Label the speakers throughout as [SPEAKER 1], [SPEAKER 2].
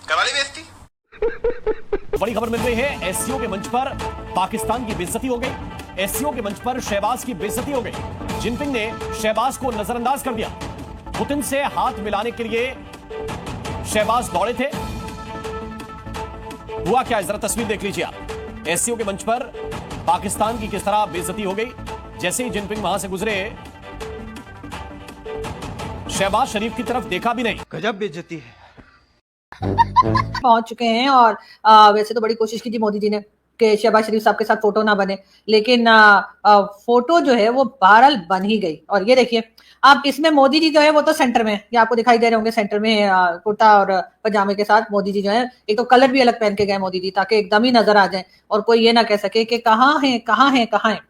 [SPEAKER 1] करवा ली बेइज्जती।
[SPEAKER 2] बड़ी खबर मिल रही है, एससीओ के मंच पर पाकिस्तान की बेइज्जती हो गई। एससीओ के मंच पर शहबाज की बेइज्जती हो गई। जिनपिंग ने शहबाज को नजरअंदाज कर दिया। पुतिन से हाथ मिलाने के लिए शहबाज दौड़े थे। हुआ क्या, जरा तस्वीर देख लीजिए आप। एससीओ के मंच पर पाकिस्तान की किस तरह बेइज्जती हो गई। जैसे ही जिनपिंग वहां से गुजरे, शहबाज शरीफ की तरफ देखा भी नहीं।
[SPEAKER 1] गजब बेइज्जती है।
[SPEAKER 3] पहुंच चुके हैं और वैसे तो बड़ी कोशिश की थी मोदी जी ने कि शहबाज शरीफ साहब के साथ फोटो ना बने, लेकिन फोटो जो है वो बहरहाल बन ही गई। और ये देखिए आप, इसमें मोदी जी जो है वो तो सेंटर में, ये आपको दिखाई दे रहे होंगे सेंटर में कुर्ता और पजामे के साथ मोदी जी जो है। एक तो कलर भी अलग पहन के गए मोदी जी, ताकि एकदम ही नजर आ जाए और कोई ये ना कह सके कि कहाँ है कहाँ है कहाँ है।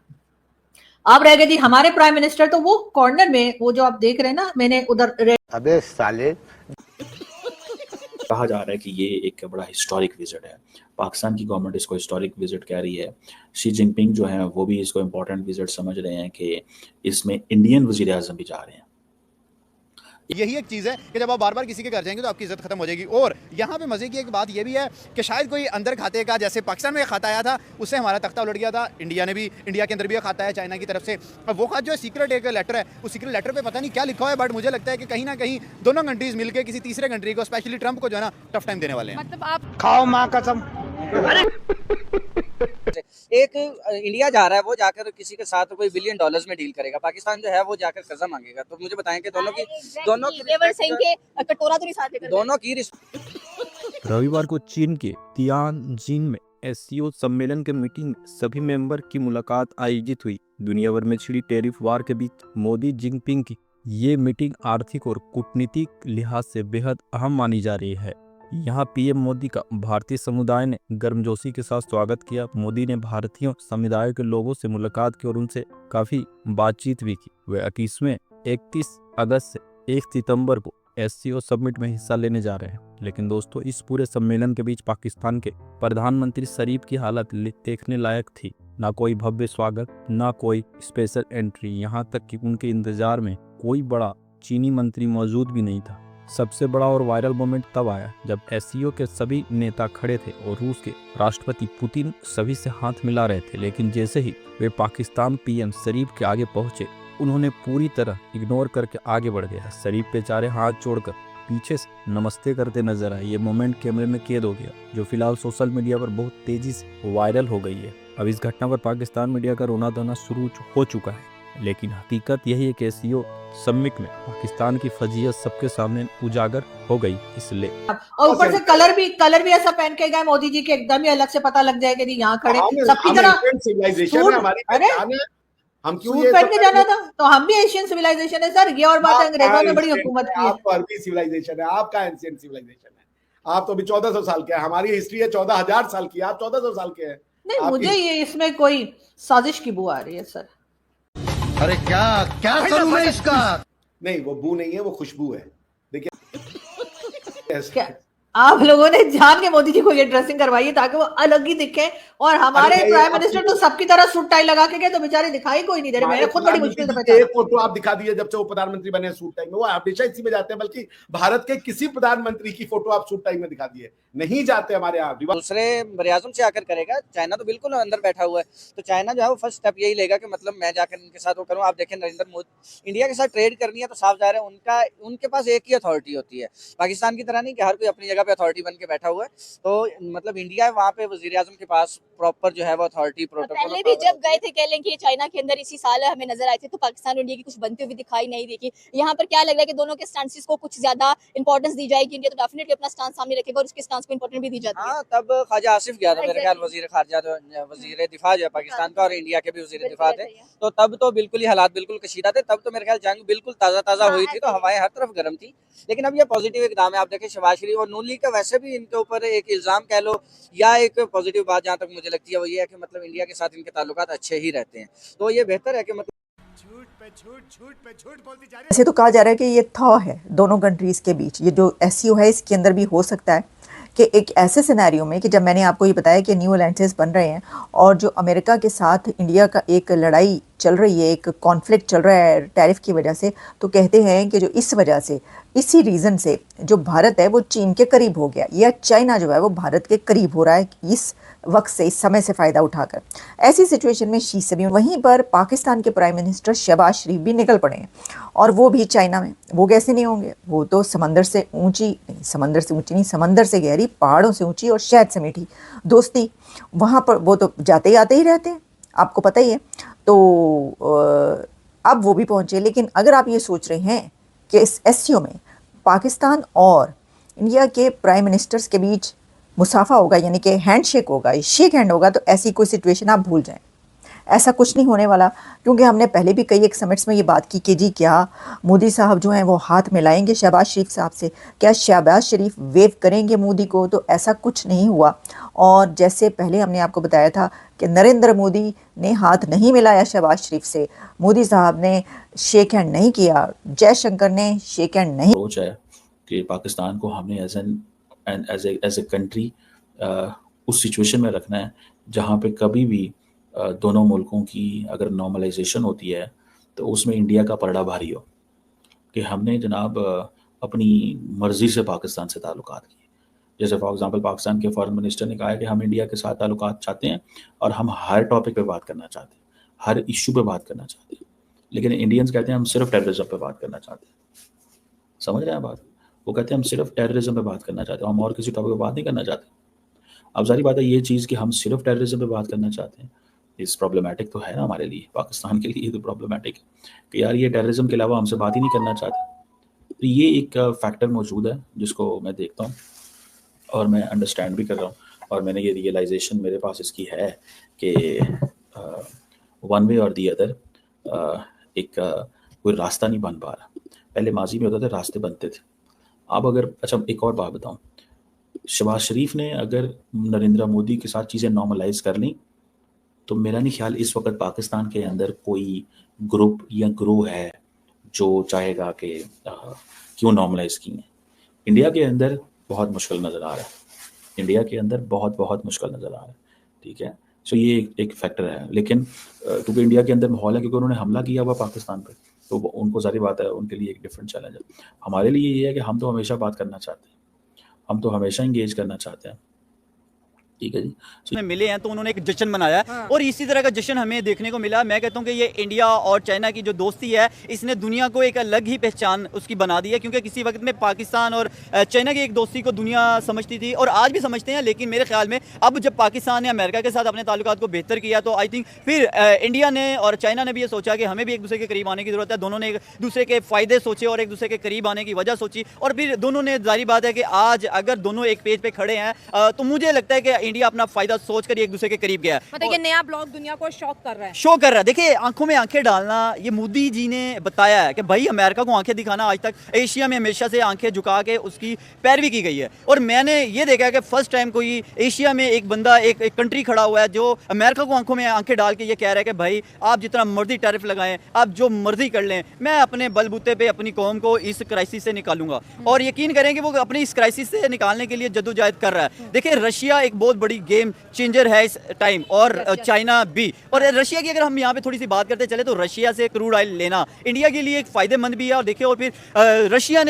[SPEAKER 3] आप रह गए जी हमारे प्राइम मिनिस्टर, तो वो कॉर्नर में वो जो आप देख रहे हैं ना, मैंने उधर
[SPEAKER 1] अबे साले।
[SPEAKER 4] कहा जा रहा है कि ये एक बड़ा हिस्टोरिक विजिट है। पाकिस्तान की गवर्नमेंट इसको हिस्टोरिक विजिट कह रही है। शी जिनपिंग जो है वो भी इसको इम्पोर्टेंट विजिट समझ रहे हैं कि इसमें इंडियन वज़ीर आज़म भी जा रहे हैं।
[SPEAKER 5] यही एक चीज़ है कि जब आप बार बार किसी के घर जाएंगे तो आपकी इज्जत खत्म हो जाएगी। और यहाँ पे मज़े की एक बात ये भी है कि शायद कोई अंदर खाते का, जैसे पाकिस्तान में एक खाता आया था उससे हमारा तख्ता उलट गया था। इंडिया के अंदर भी एक खाता है चाइना की तरफ से। अब वो खात जो है सीक्रेट एक लेटर है, उस सीक्रेट लेटर पे पता नहीं क्या लिखा हुआ है, बट मुझे लगता है कि कहीं ना कहीं दोनों कंट्रीज मिलकर किसी तीसरे कंट्री को, स्पेशली ट्रंप को जो है ना टफ टाइम देने वाले हैं।
[SPEAKER 6] मतलब आप
[SPEAKER 1] खाओ माँ कसम।
[SPEAKER 7] एक इंडिया जा रहा है, वो जाकर किसी के साथ कोई $1 बिलियन में डील करेगा। पाकिस्तान जो है वो जाकर कर्जा मांगेगा। तो मुझे बताएं कि दोनों की
[SPEAKER 6] कटोरा तो नहीं साथ लेकर
[SPEAKER 7] दोनों की
[SPEAKER 8] रविवार को चीन के तियानजिन में एससीओ सम्मेलन के मीटिंग में सभी मेंबर की मुलाकात आयोजित हुई। दुनिया भर में छिड़ी टैरिफ वार के बीच मोदी जिनपिंग की ये मीटिंग आर्थिक और कूटनीतिक लिहाज से बेहद अहम मानी जा रही है। यहाँ पीएम मोदी का भारतीय समुदाय ने गर्मजोशी के साथ स्वागत किया। मोदी ने भारतीय समुदाय के लोगों से मुलाकात की और उनसे काफी बातचीत भी की। वे 31 अगस्त से 1 सितंबर को एससीओ समिट में हिस्सा लेने जा रहे हैं। लेकिन दोस्तों, इस पूरे सम्मेलन के बीच पाकिस्तान के प्रधानमंत्री शरीफ की हालत देखने लायक थी। ना कोई भव्य स्वागत, ना कोई स्पेशल एंट्री, यहाँ तक कि उनके इंतजार में कोई बड़ा चीनी मंत्री मौजूद भी नहीं था। सबसे बड़ा और वायरल मोमेंट तब आया जब एससीओ के सभी नेता खड़े थे और रूस के राष्ट्रपति पुतिन सभी से हाथ मिला रहे थे। लेकिन जैसे ही वे पाकिस्तान पीएम शरीफ के आगे पहुंचे, उन्होंने पूरी तरह इग्नोर करके आगे बढ़ गया। शरीफ बेचारे हाथ जोड़कर पीछे से नमस्ते करते नजर आए। ये मोमेंट कैमरे में कैद हो गया, जो फिलहाल सोशल मीडिया पर बहुत तेजी से वायरल हो गई है। अब इस घटना पर पाकिस्तान मीडिया का रोना धोना शुरू हो चुका है, लेकिन हकीकत यही है कि एससीओ समिट में पाकिस्तान की फजीयत सबके सामने उजागर हो गई। इसलिए
[SPEAKER 3] और ऊपर से कलर भी ऐसा पहन के गए मोदी जी के, एकदम ही अलग से पता लग जाएगा कि यहाँ खड़े सबकी तरह
[SPEAKER 9] हम क्यों
[SPEAKER 3] सूट पहन के जाना था। तो हम भी एशियन सिविलाइजेशन है सर, ये और बात है, अंग्रेजों ने बड़ी हुकूमत की है।
[SPEAKER 9] आप अरबी सिविलाइजेशन है, आपका एंशिएंट सिविलाइजेशन है। आप तो अभी 1400 साल के हैं, हमारी हिस्ट्री है 14,000 साल की, आप 1400 साल के हैं।
[SPEAKER 3] नहीं, मुझे ये इसमें कोई साजिश की बू आ रही है सर।
[SPEAKER 1] अरे क्या क्या करूं मैं इसका?
[SPEAKER 9] नहीं, वो बू नहीं है, वो खुशबू है। देखिए
[SPEAKER 3] आप लोगों ने जान के मोदी जी को ये ड्रेसिंग करवाई है ताकि वो अलग ही दिखे, और हमारे प्राइम मिनिस्टर तो सबकी तरह सूट टाई लगा के गए, तो बेचारे दिखाई कोई नहीं दे रहे। मैंने खुद बड़ी मुश्किल से पहचाना।
[SPEAKER 9] एक फोटो आप दिखा दिए जब से वो प्रधानमंत्री बने सूट टाई में, वो हमेशा इसी में जाते हैं, बल्कि भारत के किसी प्रधानमंत्री की फोटो आप सूट टाई में दिखा दिए, नहीं जाते हमारे यहाँ।
[SPEAKER 7] दूसरे बरियाज़म से आकर करेगा। चाइना तो बिल्कुल अंदर बैठा हुआ है, तो चाइना जो है वो फर्स्ट स्टेप यही लेगा कि मतलब मैं जाकर इनके साथ वो करूँ। आप देखें, नरेंद्र मोदी इंडिया के साथ ट्रेड करनी है तो साफ जा रहा है उनके पास एक ही अथॉरिटी होती है। पाकिस्तान की तरह नहीं कि हर कोई अपनी जगह पे अथॉरिटी बन के बैठा हुआ है। तो मतलब इंडिया वहाँ पे वजीर आजम के पास प्रॉपर जो है वो अथॉरिटी प्रोटोकॉल।
[SPEAKER 6] पहले भी जब गए थे कह लें कि चाइना के अंदर इसी साल हमें नजर आए थे, तो पाकिस्तान और इंडिया की कुछ बनती हुई दिखाई नहीं देखी। यहाँ पर क्या लग रहा है कि दोनों के स्टांसेस को कुछ ज्यादा इंपॉर्टेंस दी जाएगी। इंडिया तो डेफिनेटली अपना स्टांस सामने रखेगा और उसके स्टांस को इंपॉर्टेंस भी दी जाती है।
[SPEAKER 7] हाँ, तब ख्वाजा आसिफ गया था मेरे ख्याल, वजीर खारजा वजीर दिफा जो है पाकिस्तान का, और इंडिया के भी वजीर दिफा थे। तो तब तो बिल्कुल ही हालात बिल्कुल कशीदा थे। तब तो मेरे ख्याल जंग बिल्कुल ताज़ा हुई थी, तो हवाएं हर तरफ गर्म थी। लेकिन अब ये पॉजिटिव इकदाम है। आप देखें, शहबाज शरीफ और नून लीग का वैसे भी इनके ऊपर एक इल्जाम कह लो या एक पॉजिटिव बात जहाँ तक मुझे लगती है वो ये है कि मतलब इंडिया के साथ इनके ताल्लुकात अच्छे ही रहते हैं। तो ये बेहतर है कि मतलब
[SPEAKER 5] झूठ पे झूठ बोलती जा रही है।
[SPEAKER 10] ऐसे तो कहा जा रहा है कि ये थॉ है दोनों कंट्रीज के बीच। ये जो एससीओ है इसके अंदर भी हो सकता है कि एक ऐसे सिनेरियो में कि जब मैंने आपको ये बताया कि न्यू अलायंसेस बन रहे हैं और जो अमेरिका के साथ इंडिया का एक लड़ाई चल रही है, एक कॉन्फ्लिक्ट चल रहा है टैरिफ की वजह से, तो कहते हैं कि जो इस वजह से, इसी रीज़न से जो भारत है वो चीन के करीब हो गया, या चाइना जो है वो भारत के करीब हो रहा है इस वक्त से, इस समय से फ़ायदा उठाकर। ऐसी सिचुएशन में शी से भी वहीं पर पाकिस्तान के प्राइम मिनिस्टर शहबाज शरीफ भी निकल पड़े हैं, और वो भी चाइना में। वो कैसे नहीं होंगे, वो तो समंदर से ऊंची नहीं, समंदर से ऊंची नहीं, समंदर से गहरी, पहाड़ों से ऊंची और शहद से मीठी दोस्ती, वहाँ पर वो तो जाते ही आते ही रहते हैं, आपको पता ही है। तो अब वो भी पहुँचे। लेकिन अगर आप ये सोच रहे हैं कि इस एससीओ में पाकिस्तान और इंडिया के प्राइम मिनिस्टर्स के बीच मुसाफा होगा, यानी कि हैंडशेक होगा, शेक हैंड होगा, तो ऐसी कोई सिचुएशन आप भूल जाएं। ऐसा कुछ नहीं होने वाला, क्योंकि हमने पहले भी कई एक समिट्स में ये बात की कि जी क्या मोदी साहब जो हैं वो हाथ मिलाएंगे शहबाज शरीफ साहब से, क्या शहबाज शरीफ वेव करेंगे मोदी को, तो ऐसा कुछ नहीं हुआ। और जैसे पहले हमने आपको बताया था कि नरेंद्र मोदी ने हाथ नहीं मिलाया शहबाज शरीफ से, मोदी साहब ने शेक हैंड नहीं किया, जयशंकर ने शेक हैंड नहीं।
[SPEAKER 4] अप्रोच है कि पाकिस्तान को हमने एज ए कंट्री उस सिचुएशन में रखना है जहाँ पे कभी भी दोनों मुल्कों की अगर नॉर्मलाइजेशन होती है तो उसमें इंडिया का पलड़ा भारी हो, कि हमने जनाब अपनी मर्ज़ी से पाकिस्तान से ताल्लुकात किए। जैसे फॉर एग्जांपल पाकिस्तान के फॉरेन मिनिस्टर ने कहा है कि हम इंडिया के साथ ताल्लुकात चाहते हैं और हम हर टॉपिक पे बात करना चाहते हैं, हर इशू पे बात करना चाहते हैं। लेकिन इंडियंस कहते हैं हम सिर्फ टेररिज्म पे बात करना चाहते हैं। समझ रहे हैं बात? वो कहते हैं हम सिर्फ टेररिज्म पे बात करना चाहते हैं, हम और किसी टॉपिक पे बात नहीं करना चाहते। अब सारी बात है ये चीज़ कि हम सिर्फ टेररिज्म पे बात करना चाहते हैं, इस प्रॉब्लमेटिक तो है ना हमारे लिए, पाकिस्तान के लिए तो प्रॉब्लमेटिक है कि यार ये टेररिज्म के अलावा हमसे बात ही नहीं करना चाहते। तो ये एक फैक्टर मौजूद है जिसको मैं देखता हूँ और मैं अंडरस्टैंड भी कर रहा हूँ, और मैंने ये रियलाइजेशन मेरे पास इसकी है कि वन वे और दी अदर एक कोई रास्ता नहीं बन पा रहा। पहले माजी में होता था रास्ते बनते थे, अब अगर अच्छा एक और बात बताऊँ, शहबाज शरीफ ने अगर नरेंद्र मोदी के साथ चीज़ें नॉर्मलाइज कर ली तो मेरा नहीं ख्याल इस वक्त पाकिस्तान के अंदर कोई ग्रुप या ग्रोह है जो चाहेगा कि क्यों नॉर्मलाइज की है। इंडिया के अंदर बहुत मुश्किल नज़र आ रहा है, इंडिया के अंदर बहुत मुश्किल नज़र आ रहा है, ठीक है। सो ये एक फैक्टर है। लेकिन क्योंकि इंडिया के अंदर माहौल है, क्योंकि उन्होंने हमला किया हुआ पाकिस्तान पर, तो उनको सारी बात है, उनके लिए एक डिफरेंट चैलेंज है। हमारे लिए ये है कि हम तो हमेशा बात करना चाहते हैं, हम तो हमेशा इंगेज करना चाहते हैं, ठीक है जी।
[SPEAKER 11] मिले हैं तो उन्होंने एक जश्न मनाया, और इसी तरह का जश्न हमें देखने को मिला। मैं कहता हूं कि ये इंडिया और चाइना की जो दोस्ती है इसने दुनिया को एक अलग ही पहचान उसकी बना दी है, क्योंकि किसी वक्त में पाकिस्तान और चाइना की एक दोस्ती को दुनिया समझती थी और आज भी समझते हैं, लेकिन मेरे ख्याल में अब जब पाकिस्तान ने अमेरिका के साथ अपने ताल्लुकात को बेहतर किया तो आई थिंक फिर इंडिया ने और चाइना ने भी ये सोचा कि हमें भी एक दूसरे के करीब आने की ज़रूरत है। दोनों ने एक दूसरे के फ़ायदे सोचे और एक दूसरे के करीब आने की वजह सोची, और फिर दोनों ने, जाहिर बात है कि आज अगर दोनों एक पेज पे खड़े हैं तो मुझे लगता है कि इंडिया अपना फ़ायदा सोचकर एक दूसरे के करीब गया।
[SPEAKER 12] मतलब ये नया ब्लॉग दुनिया को शॉक कर रहा है,
[SPEAKER 11] शो कर रहा है। देखिए आंखों में आंखें डालना, ये मोदी जी ने बताया है कि भाई अमेरिका को आंखें दिखाना, आज तक एशिया में हमेशा से आंखें झुका के उसकी पैरवी की गई है, और मैंने ये देखा कि फर्स्ट टाइम कोई एशिया में एक बंदा, एक कंट्री खड़ा हुआ है जो अमेरिका को आंखों में आंखें डाल के ये कह रहा है कि भाई आप जितना मर्जी टैरिफ लगाएं, आप जो मर्जी कर लें, मैं अपने बलबूते पे अपनी कौम को इस क्राइसिस से निकालूंगा। और यकीन करें कि वो अपनी इस क्राइसिस से निकालने के लिए जद्दोजहद कर रहा है। देखिए रशिया एक बहुत बड़ी गेम चेंजर है इस टाइम, और चाइना भी। और रशिया की अगर हम यहाँ पे थोड़ी सी बात करते चले तो रशिया से क्रूड ऑयल लेना इंडिया के लिए एक फायदेमंद भी है, और देखिए और फिर रशिया ने